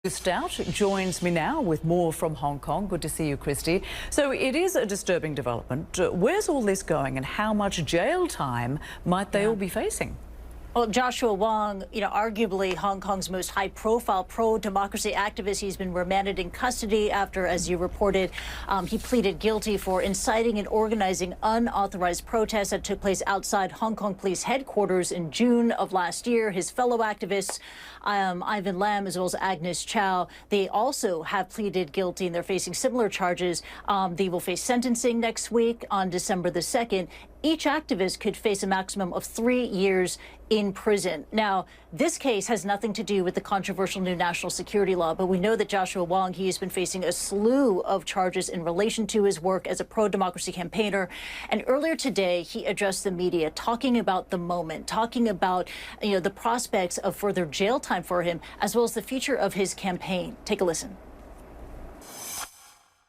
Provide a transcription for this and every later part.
Stout joins me now with more from Hong Kong. Good to see you, Kristie. So it is a disturbing development. Where's all this going and how much jail time might they all be facing? Well, Joshua Wong, arguably Hong Kong's most high-profile pro-democracy activist, he's been remanded in custody after, as you reported, he pleaded guilty for inciting and organizing unauthorized protests that took place outside Hong Kong police headquarters in June of last year. His fellow activists, Ivan Lam, as well as Agnes Chow, they also have pleaded guilty and they're facing similar charges. They will face sentencing next week on December the 2nd. Each activist could face a maximum of 3 years in prison. Now, this case has nothing to do with the controversial new national security law, but we know that Joshua Wong, he has been facing a slew of charges in relation to his work as a pro-democracy campaigner. And earlier today, he addressed the media, talking about the moment, talking about, the prospects of further jail time for him, as well as the future of his campaign. Take a listen.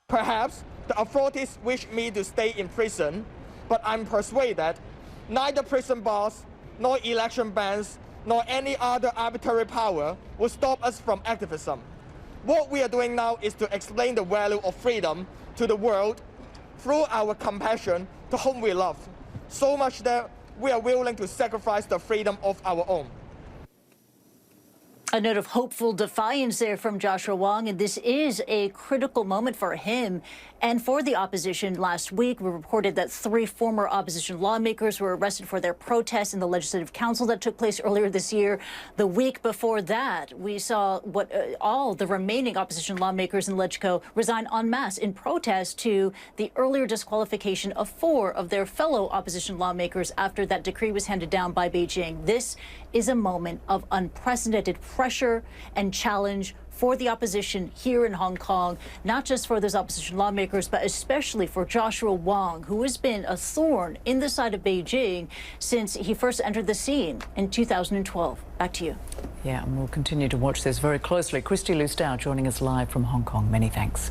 Perhaps the authorities wish me to stay in prison, but I'm persuaded that neither prison bars, nor election bans, nor any other arbitrary power will stop us from activism. What we are doing now is to explain the value of freedom to the world through our compassion to whom we love, so much that we are willing to sacrifice the freedom of our own. A note of hopeful defiance there from Joshua Wong, and this is a critical moment for him and for the opposition. Last week, we reported that 3 former opposition lawmakers were arrested for their protests in the Legislative Council that took place earlier this year. The week before that, we saw all the remaining opposition lawmakers in LegCo resign en masse in protest to the earlier disqualification of 4 of their fellow opposition lawmakers after that decree was handed down by Beijing. This is a moment of unprecedented pressure and challenge for the opposition here in Hong Kong, not just for those opposition lawmakers, but especially for Joshua Wong, who has been a thorn in the side of Beijing since he first entered the scene in 2012. Back to you. Yeah, and we'll continue to watch this very closely. Kristie Lu Stout joining us live from Hong Kong. Many thanks.